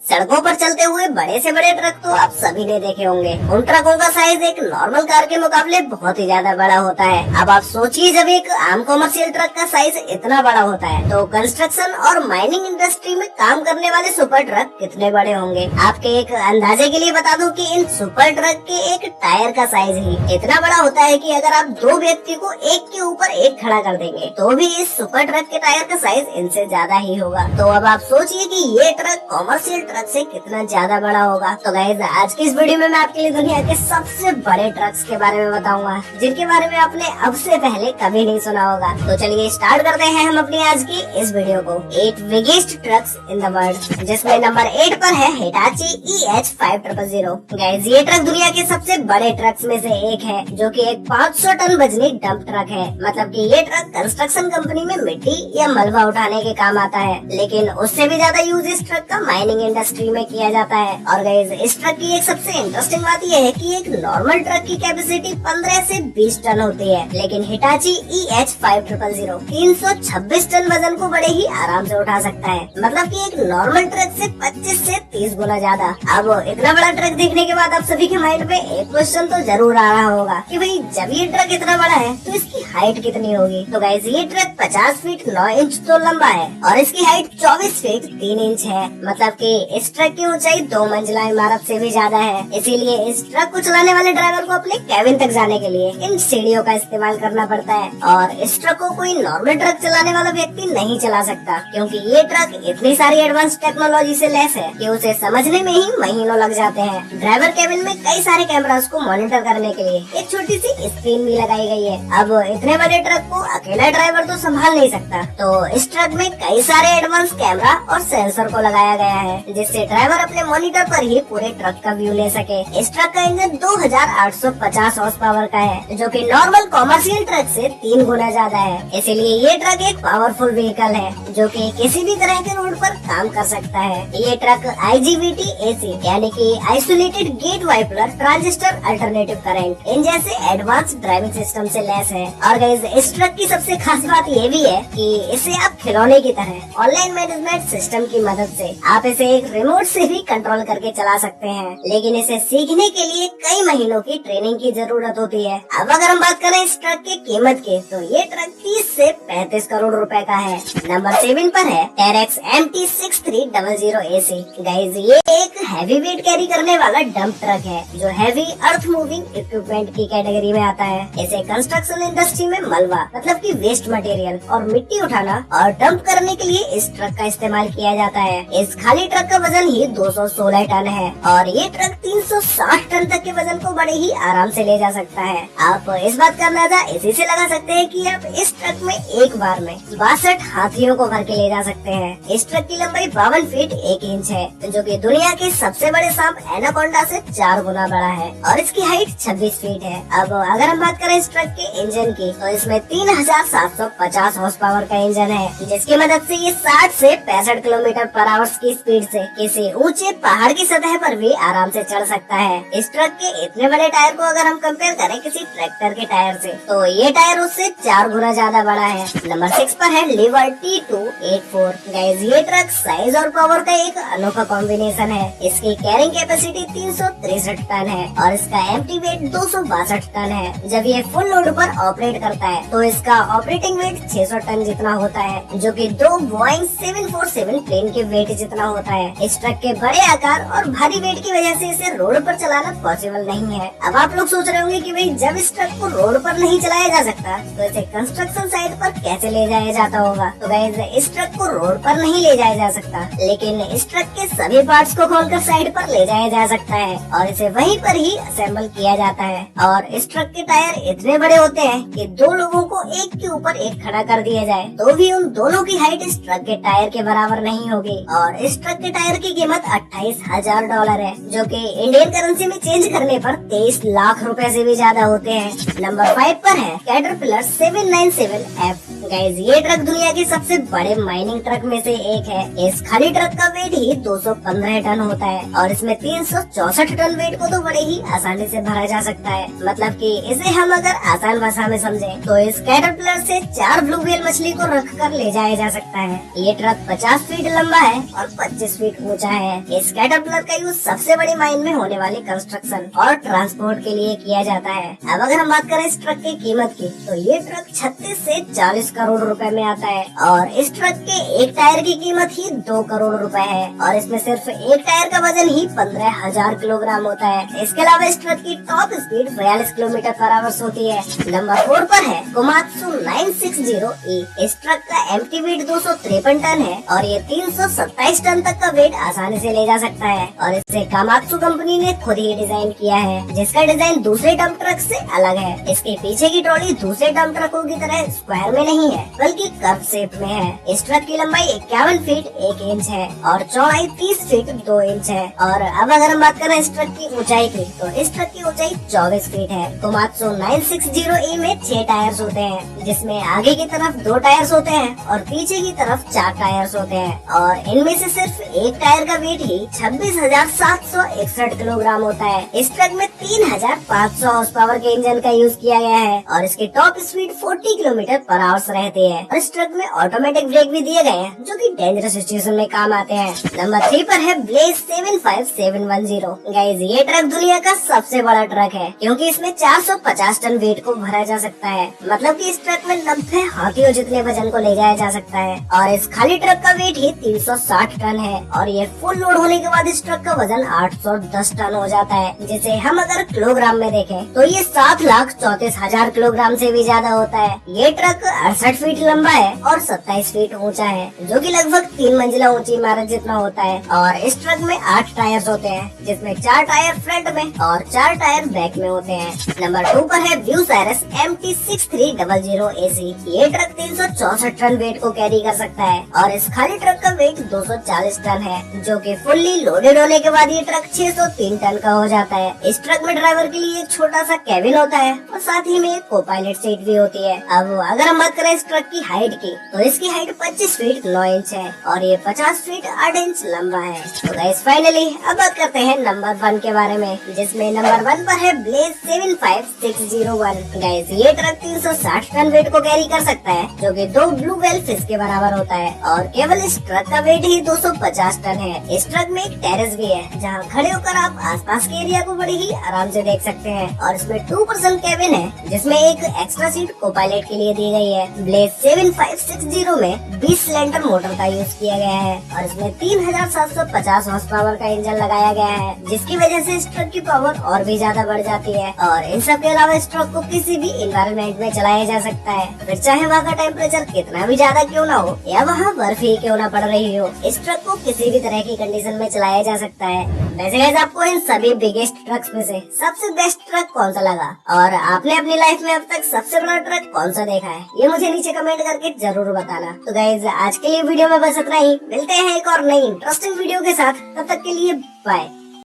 सड़कों पर चलते हुए बड़े से बड़े ट्रक तो आप सभी ने देखे होंगे। उन ट्रकों का साइज एक नॉर्मल कार के मुकाबले बहुत ही ज्यादा बड़ा होता है। अब आप सोचिए, जब एक आम कॉमर्शियल ट्रक का साइज इतना बड़ा होता है तो कंस्ट्रक्शन और माइनिंग इंडस्ट्री में काम करने वाले सुपर ट्रक कितने बड़े होंगे। आपके एक अंदाजे के लिए बता दूं कि इन सुपर ट्रक के एक टायर का साइज ही इतना बड़ा होता है कि अगर आप दो व्यक्ति को एक के ऊपर एक खड़ा कर देंगे तो भी इस सुपर ट्रक के टायर का साइज इनसे ज्यादा ही होगा। तो अब आप सोचिए कि ये ट्रक कॉमर्शियल ट्रक से कितना ज्यादा बड़ा होगा। तो गाइस, आज की इस वीडियो में मैं आपके लिए दुनिया के सबसे बड़े ट्रक्स के बारे में बताऊंगा, जिनके बारे में आपने अब से पहले कभी नहीं सुना होगा। तो चलिए स्टार्ट करते हैं हम अपनी आज की इस वीडियो को। 8 biggest trucks in the world, जिसमें नंबर 8 पर है हिटाची EH5000। गाइस, ये ट्रक दुनिया के सबसे बड़े ट्रक्स में से एक है, जो कि एक 500 टन वजनी डंप ट्रक है। मतलब कि ये ट्रक कंस्ट्रक्शन कंपनी में मिट्टी या मलबा उठाने के काम आता है, लेकिन उससे भी ज्यादा यूज इस ट्रक का माइनिंग इंडस्ट्री में किया जाता है। और गाइस, इस ट्रक की एक सबसे इंटरेस्टिंग बात यह है कि एक नॉर्मल ट्रक की कैपेसिटी 15 से 20 टन होती है, लेकिन हिटाची EH5000 326 टन वजन को बड़े ही आराम से उठा सकता है। मतलब कि एक नॉर्मल ट्रक से 25 से 30 गुना ज्यादा। अब इतना बड़ा ट्रक देखने के बाद आप सभी के माइंड में एक क्वेश्चन तो जरूर आ रहा होगा कि भाई, जब ये ट्रक इतना बड़ा है तो इसकी हाइट कितनी होगी। तो गाइस, ये ट्रक 50 फीट 9 इंच तो लंबा है और इसकी हाइट 24 फीट 3 इंच है। मतलब कि इस ट्रक की ऊंचाई 2 मंजिला इमारत से भी ज्यादा है। इसीलिए इस ट्रक को चलाने वाले ड्राइवर को अपने कैबिन तक जाने के लिए इन सीढ़ियों का इस्तेमाल करना पड़ता है। और इस ट्रक को कोई नॉर्मल ट्रक चलाने वाला व्यक्ति नहीं चला सकता, क्योंकि ये ट्रक इतनी सारी एडवांस टेक्नोलॉजी से लैस है कि उसे समझने में ही महीनों लग जाते हैं। ड्राइवर कैबिन में कई सारे कैमरास को मॉनिटर करने के लिए एक छोटी सी स्क्रीन भी लगाई गई है। अब इतने बड़े ट्रक को अकेला ड्राइवर तो संभाल नहीं सकता, तो इस ट्रक में कई सारे एडवांस कैमरा और सेंसर को लगाया गया है, जिससे ड्राइवर अपने मॉनिटर पर ही पूरे ट्रक का व्यू ले सके। इस ट्रक का इंजन 2850 हॉर्स पावर का है, जो कि नॉर्मल कॉमर्शियल ट्रक से 3 गुना ज्यादा है। इसीलिए ये ट्रक एक पावरफुल व्हीकल है, जो कि किसी भी तरह के रोड पर काम कर सकता है। ये ट्रक IGBT AC यानी कि isolated gate bipolar transistor alternative current इन जैसे एडवांस ड्राइविंग सिस्टम से लैस है। और गाइस, इस ट्रक की सबसे खास बात ये भी है कि इसे आप खिलौने की तरह ऑनलाइन मैनेजमेंट सिस्टम की मदद से आप इसे एक रिमोट से भी कंट्रोल करके चला सकते हैं, लेकिन इसे सीखने के लिए कई महीनों की ट्रेनिंग की जरूरत होती है। अब अगर हम बात करें इस ट्रक की कीमत की, तो ये ट्रक 30 से 35 करोड़ रुपए का है। नंबर 7 पर है Terex MT6300 AC। गाइस, ये एक हैवी वेट कैरी करने वाला डंप ट्रक है, जो हैवी अर्थ मूविंग इक्विपमेंट की कैटेगरी में आता है। इसे कंस्ट्रक्शन इंडस्ट्री में मलबा मतलब कि वेस्ट मटेरियल और मिट्टी उठाना और डंप करने के लिए इस ट्रक का इस्तेमाल किया जाता है। इस खाली ट्रक का वजन ही 216 टन है और ये ट्रक 360 टन तक के वजन को बड़े ही आराम से ले जा सकता है। आप इस बात का अंदाजा इसी से लगा सकते हैं कि आप इस ट्रक में एक बार में 62 हाथियों को भर के ले जा सकते हैं। इस ट्रक की लंबाई 52 फीट 1 इंच है, जो कि दुनिया के सबसे बड़े सांप एनाकोंडा से 4 गुना बड़ा है और इसकी हाइट 26 फीट है। अब अगर हम बात करें इस ट्रक के इंजन की, तो इसमें 3750 हॉर्स पावर का इंजन है, जिसकी मदद से ये 60 से 65 किलोमीटर पर आवर की स्पीड से किसी ऊंचे पहाड़ की सतह पर भी आराम से चढ़ सकता है। इस ट्रक के इतने बड़े टायर को अगर हम कंपेयर करें किसी ट्रैक्टर के टायर से, तो ये टायर उससे 4 गुना ज्यादा बड़ा है। नंबर 6 पर है लिवर T284। गाइस, ये ट्रक साइज और पावर का एक अनोखा कॉम्बिनेशन है। इसकी कैरिंग कैपेसिटी 363 टन है और इसका एम्प्टी वेट 262 टन है। जब ये फुल लोड पर ऑपरेट करता है तो इसका ऑपरेटिंग वेट 600 टन जितना होता है, जो कि 2 बोइंग 747 प्लेन के वेट जितना होता है। इस ट्रक के बड़े आकार और भारी वेट की वजह से इसे रोड पर चलाना पॉसिबल नहीं है। अब आप लोग सोच रहे होंगे कि भाई, जब इस ट्रक को रोड पर नहीं चलाया जा सकता तो इसे कंस्ट्रक्शन साइट पर कैसे ले जाया जाता होगा। तो गाइस, इस ट्रक को रोड पर नहीं ले जाया जा सकता, लेकिन इस ट्रक के सभी पार्ट्स को खोलकर साइड पर ले जाया जा सकता है और इसे वहीं पर ही असेंबल किया जाता है। और इस ट्रक के टायर इतने बड़े होते हैं कि 2 लोगों को एक के ऊपर एक खड़ा कर दिया जाए तो भी उन दोनों की हाइट इस ट्रक के टायर के बराबर नहीं होगी। और इस ट्रक के टायर की कीमत $28,000 है, जो कि इंडियन करेंसी में चेंज करने पर 23 लाख रुपए से भी ज्यादा होते हैं। नंबर 5 पर है कैटरपिलर 797F। गाइस ये ट्रक दुनिया के सबसे बड़े माइनिंग ट्रक में से एक है। इस खाली ट्रक का वेट ही 215 टन होता है और इसमें 364 टन वेट को तो बड़े ही आसानी से भरा जा सकता है। मतलब कि इसे हम अगर आसान भाषा में समझे तो इस कैटरपिलर से 4 ब्लू व्हेल मछली को रख कर ले जाया जा सकता है। ये ट्रक 50 फीट लंबा है और 25 फीट ऊंचा है। इस कैटरपिलर का यूज सबसे बड़ी माइन में होने वाले कंस्ट्रक्शन और ट्रांसपोर्ट के लिए किया जाता है। अब अगर हम बात करें इस ट्रक की कीमत की तो ये ट्रक 36 से 40 करोड़ रुपए में आता है और इस ट्रक के एक टायर की कीमत ही 2 करोड़ रुपए है और इसमें सिर्फ एक टायर का वजन ही 15,000 किलोग्राम होता है। इसके अलावा इस ट्रक की टॉप स्पीड 42 किलोमीटर पर आवर्स होती है। नंबर 4 पर है कोमात्सु 960E। इस ट्रक का एम्प्टी वेट 253 टन है और ये 327 टन तक का वेट आसानी से ले जा सकता है और इसे कामात्सु कंपनी ने खुद ही डिजाइन किया है, जिसका डिजाइन दूसरे डंप ट्रक से अलग है। इसके पीछे की ट्रॉली दूसरे डंप ट्रकों की तरह स्क्वायर में नहीं है बल्कि कर्व शेप में है। इस ट्रक की लंबाई 51 फीट 1 इंच है और चौड़ाई 30 फीट 2 इंच है। और अब अगर हम बात करें इस ट्रक की ऊंचाई की तो इस ट्रक की ऊंचाई 24 फीट है। कोमात्सु 960E में 6 टायर्स होते हैं, जिसमें आगे की तरफ 2 टायर्स होते हैं और पीछे की तरफ 4 टायर्स होते हैं और इनमें से सिर्फ एक टायर का वेट ही 26,761 किलोग्राम होता है। इस ट्रक में 3,500 हॉर्स पावर के इंजन का यूज किया गया है और इसकी टॉप स्पीड 40 किलोमीटर पर आवर्स रहती है और इस ट्रक में ऑटोमेटिक ब्रेक भी दिए गए हैं जो कि डेंजरस सिचुएशन में काम आते हैं। नंबर 3 पर है ब्लेज 75710। गाइस ये ट्रक दुनिया का सबसे बड़ा ट्रक है क्योंकि इसमें 450 टन वेट को भरा जा सकता है। मतलब कि इस ट्रक में 90 हाथियों जितने वजन को ले जाया जा सकता है और इस खाली ट्रक का वेट ही 360 टन है और ये फुल लोड होने के बाद इस ट्रक का वजन 810 टन हो जाता है, जिसे हम अगर किलोग्राम में देखें तो ये 7,34,000 किलोग्राम से भी ज्यादा होता है। ये ट्रक 68 फीट लंबा है और 27 फीट ऊंचा है, जो कि लगभग 3 मंजिला ऊंची इमारत जितना होता है और इस ट्रक में 8 टायर्स होते हैं, जिसमें 4 टायर फ्रंट में और 4 टायर बैक में होते हैं। नंबर 2 पर है ब्यूसाइरस MT6300 AC। ये ट्रक 364 टन वेट को कैरी कर सकता है और इस खाली ट्रक का वेट 240 टन है, जो कि फुल्ली लोडेड होने के बाद ये ट्रक 603 टन का हो जाता है। इस ट्रक में ड्राइवर के लिए एक छोटा सा कैबिन होता है और साथ ही में एक को पायलट सीट भी होती है। अब अगर हम बात करें इस ट्रक की हाइट की तो इसकी हाइट 25 फीट 9 इंच है और ये 50 फीट 8 इंच लंबा है। तो गाइस फाइनली अब बात करते हैं नंबर 1 के बारे में, जिसमें नंबर 1 पर है ब्लेज 75601। गाइस ये ट्रक 360 टन वेट को कैरी कर सकता है, जो कि 2 ब्लू व्हेल फिश के बराबर होता है और केवल इस ट्रक का वेट ही 250 टन है। इस ट्रक में एक टेरेस भी है जहाँ खड़े होकर आप आसपास के एरिया को बड़ी ही आराम से देख सकते हैं और इसमें 2 पर्सन कैबिन है, जिसमें एक एक्स्ट्रा सीट को पायलट के लिए दी गई है। ब्लेज 7560 में 20 सिलेंडर मोटर का यूज किया गया है और इसमें 3,750 हॉर्स पावर का इंजन लगाया गया है, जिसकी वजह से इस ट्रक की पावर और भी ज्यादा बढ़ जाती है। और इन सब के अलावा इस ट्रक को किसी भी इन्वायरमेंट में चलाया जा सकता है, फिर चाहे वहाँ का टेम्परेचर कितना भी ज्यादा क्यों ना हो या वहाँ बर्फ ही क्यों ना पड़ रही हो, इस ट्रक को किसी भी तरह की कंडीशन में चलाया जा सकता है। वैसे गाइस आपको इन सभी बिगेस्ट ट्रक्स में से सबसे बेस्ट ट्रक कौन सा लगा और आपने अपनी लाइफ में अब तक सबसे बड़ा ट्रक कौन सा देखा है, ये मुझे नीचे कमेंट करके जरूर बताना। तो गाइस आज के लिए वीडियो में बस इतना ही, मिलते हैं एक और नई इंटरेस्टिंग वीडियो के साथ, तब तक के लिए बाय।